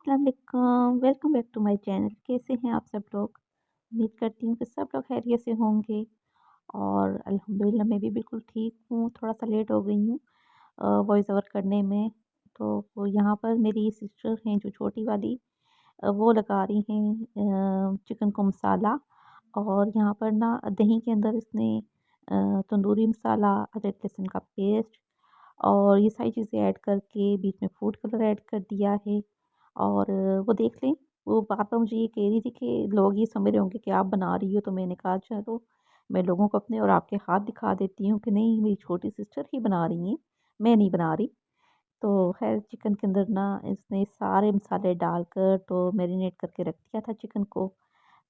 अस्सलाम वालेकुम, welcome back to my channel. कैसे हैं आप सब लोग? उम्मीद करती हूँ कि सब लोग खैरियत से होंगे और अल्हम्दुलिल्लाह मैं भी बिल्कुल ठीक हूँ। थोड़ा-सा लेट हो गई हूँ वॉइस ओवर करने में। तो वो यहाँ पर मेरी सिस्टर हैं जो छोटी वाली वो लगा रही हैं चिकन को मसाला और यहाँ पर ना दही के अंदर इसने तंदूरी मसाला, अदरक लहसुन का पेस्ट और ये सारी चीज़ें ऐड करके बीच में फूड कलर ऐड कर दिया है। और वो देख लें, वो बार-बार मुझे ये कह रही थी कि लोग ये समझ रहे होंगे कि आप बना रही हो, तो मैंने कहा चलो मैं लोगों को अपने और आपके हाथ दिखा देती हूँ कि नहीं मेरी छोटी सिस्टर ही बना रही हैं, मैं नहीं बना रही। तो ख़ैर चिकन के अंदर ना इसने सारे मसाले डालकर तो मैरिनेट करके रख दिया था चिकन को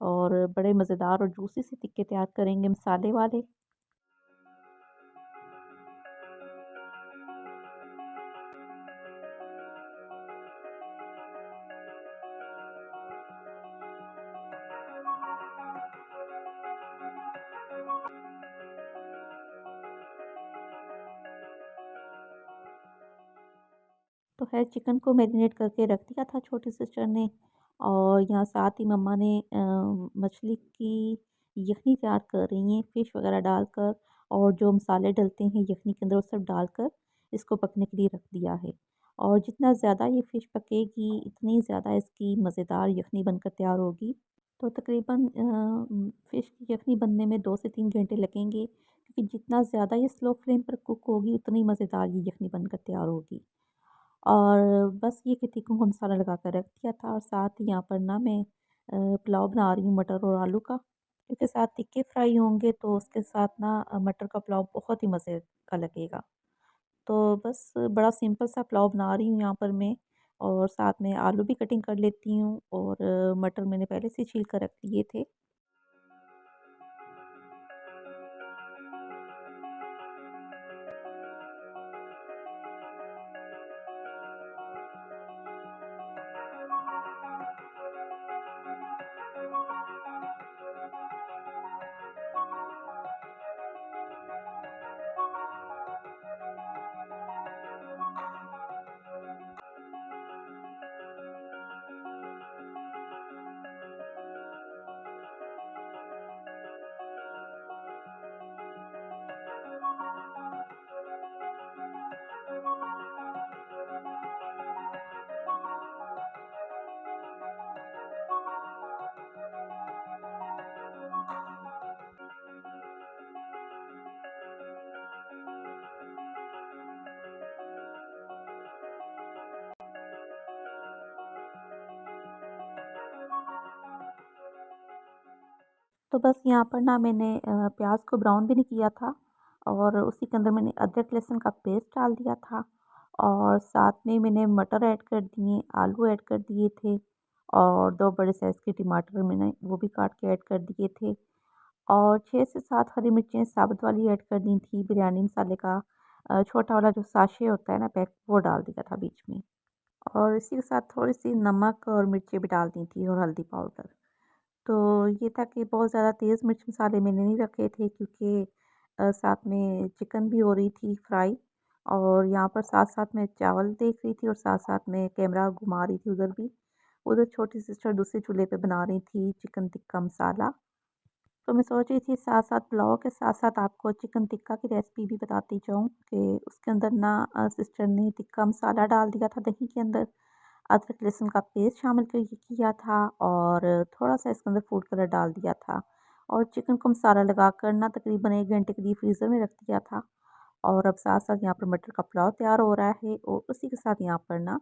और बड़े मज़ेदार और जूसी से टिक्के तैयार करेंगे मसाले वाले। तो ख़ैर चिकन को मैरिनेट करके रख दिया था छोटी सिस्टर ने और यहाँ साथ ही मम्मा ने मछली की यखनी तैयार कर रही हैं फ़िश वग़ैरह डालकर और जो मसाले डलते हैं यखनी के अंदर वो सब डालकर इसको पकने के लिए रख दिया है। और जितना ज़्यादा ये फ़िश पकेगी इतनी ज़्यादा इसकी मज़ेदार यखनी बनकर तैयार होगी। तो तकरीबन फ़िश की यखनी बनने में 2 से 3 घंटे लगेंगे क्योंकि जितना ज़्यादा ये स्लो फ्लेम पर कुक होगी उतनी मज़ेदार ये यखनी बनकर तैयार होगी। और बस ये कि टिक्कों को मसाला लगा कर रख दिया था और साथ ही यहाँ पर ना मैं पुलाव बना रही हूँ मटर और आलू का। इसके साथ टिक्के फ्राई होंगे तो उसके साथ ना मटर का पुलाव बहुत ही मज़े का लगेगा। तो बस बड़ा सिंपल सा पुलाव बना रही हूँ यहाँ पर मैं और साथ में आलू भी कटिंग कर लेती हूँ और मटर मैंने पहले से छील कर रख लिए थे। तो बस यहाँ पर ना मैंने प्याज को ब्राउन भी नहीं किया था और उसी के अंदर मैंने अदरक लहसुन का पेस्ट डाल दिया था और साथ में मैंने मटर ऐड कर दिए, आलू ऐड कर दिए थे और 2 बड़े साइज़ के टमाटर मैंने वो भी काट के ऐड कर दिए थे और 6 से 7 हरी मिर्चें साबुत वाली ऐड कर दी थी। बिरयानी मसाले का छोटा वाला जो साशे होता है ना पैक, वो डाल दिया था बीच में और इसी के साथ थोड़ी-सी नमक और मिर्ची भी डाल दी थी और हल्दी पाउडर। तो ये था कि बहुत ज़्यादा तेज़ मिर्च मसाले मैंने नहीं रखे थे क्योंकि साथ में चिकन भी हो रही थी फ्राई और यहाँ पर साथ-साथ मैं चावल देख रही थी और साथ-साथ में कैमरा घुमा रही थी उधर भी। उधर छोटी सिस्टर दूसरे चूल्हे पे बना रही थी चिकन टिक्का मसाला। तो मैं सोच रही थी साथ-साथ पुलाव के साथ-साथ आपको चिकन टिक्का की रेसिपी भी बताती जाऊँ कि उसके अंदर ना सिस्टर ने टिक्का मसाला डाल दिया था दही के अंदर। अदरक लहसुन का पेस्ट शामिल करके किया था और थोड़ा-सा इसके अंदर फूड कलर डाल दिया था और चिकन को मसाला लगाकर ना तकरीबन 1 घंटे के लिए फ्रीज़र में रख दिया था और अब साथ-साथ यहाँ पर मटर का पुलाव तैयार हो रहा है और उसी के साथ यहाँ पर ना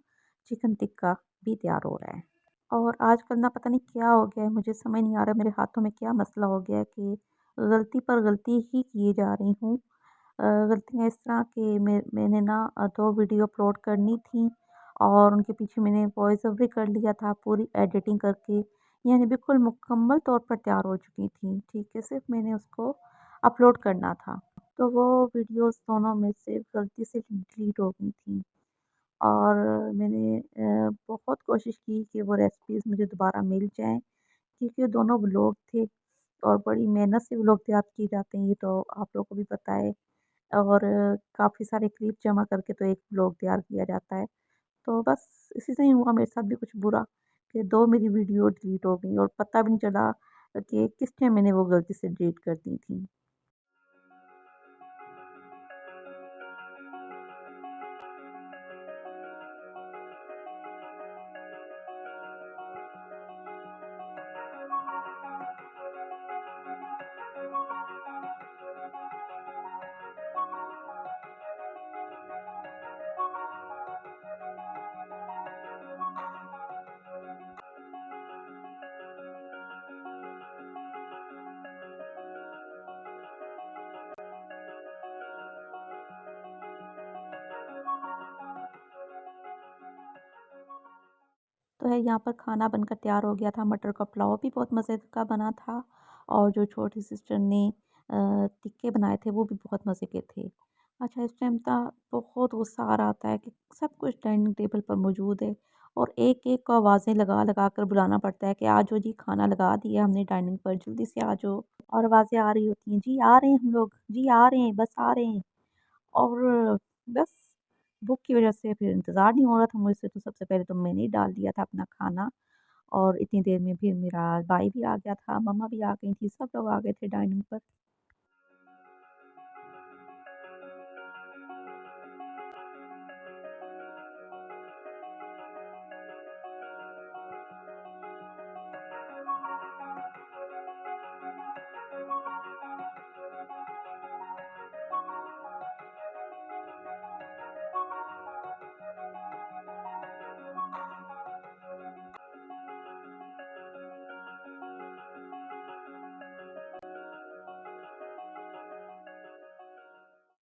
चिकन टिक्का भी तैयार हो रहा है। और आजकल ना पता नहीं क्या हो गया है, मुझे समझ नहीं आ रहा मेरे हाथों में क्या मसला हो गया है कि गलती पर गलती ही किए जा रही हूँ। गलतियाँ इस तरह कि मैंने ना 2 वीडियो अपलोड करनी थी और उनके पीछे मैंने वॉइस ओवर भी कर लिया था पूरी एडिटिंग करके, यानी बिल्कुल मुकम्मल तौर पर तैयार हो चुकी थी, ठीक है? सिर्फ़ मैंने उसको अपलोड करना था। तो वो वीडियोज़ दोनों में से गलती से डिलीट हो गई थी और मैंने बहुत कोशिश की कि वो रेसिपीज़ मुझे दोबारा मिल जाएँ क्योंकि वो दोनों व्लॉग थे और बड़ी मेहनत से व्लॉग तैयार किए जाते हैं, ये तो आप लोगों को भी पता है और काफ़ी सारे क्लिप जमा करके तो एक व्लॉग तैयार किया जाता है। तो बस इसी से ही हुआ मेरे साथ भी कुछ बुरा कि 2 मेरी वीडियो डिलीट हो गई और पता भी नहीं चला कि किस टाइम मैंने वो गलती से डिलीट कर दी थी। तो है यहाँ पर खाना बनकर तैयार हो गया था, मटर का पुलाव भी बहुत मज़े का बना था और जो छोटी सिस्टर ने टिक्के बनाए थे वो भी बहुत मज़े के थे। अच्छा इस टाइम था बहुत गुस्सा आ रहा था कि सब कुछ डाइनिंग टेबल पर मौजूद है और एक-एक को आवाज़ें लगा-लगा कर बुलाना पड़ता है कि आ जाओ जी खाना लगा दिया हमने डाइनिंग पर जल्दी से आ जाओ। और आवाज़ें आ रही होती हैं, जी आ रहे हैं हम लोग, जी आ रहे हैं, बस आ रहे हैं। और बस भूख की वज़ह से फिर इंतज़ार नहीं हो रहा था मुझसे तो सबसे पहले तो मैंने ही डाल दिया था अपना खाना और इतनी देर में फिर मेरा भाई भी आ गया था, मम्मा भी आ गई थी, सब लोग आ गए थे डाइनिंग पर।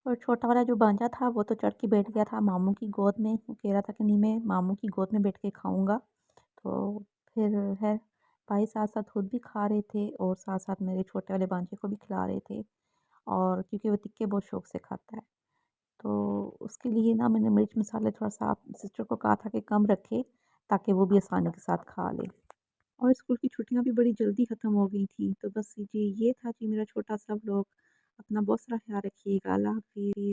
और छोटा वाला जो भांजा था वो तो चढ़ के बैठ गया था मामू की गोद में, वो कह रहा था कि नहीं मैं मामू की गोद में बैठ के खाऊँगा। तो फिर है भाई साथ-साथ खुद भी खा रहे थे और साथ-साथ मेरे छोटे वाले भांजे को भी खिला रहे थे और क्योंकि वो टिक्के बहुत शौक से खाता है। तो उसके लिए ना मैंने मिर्च मसाले थोड़ा-सा सिस्टर को कहा था कि कम रखे ताकि वो भी आसानी के साथ खा ले। और स्कूल की छुट्टियाँ भी बड़ी जल्दी ख़त्म हो गई थी। तो बस जी ये था जी मेरा छोटा-सा व्लॉग। अपना बहुत सारा ख़्याल रखिएगा। अल्लाह हाफ़िज़।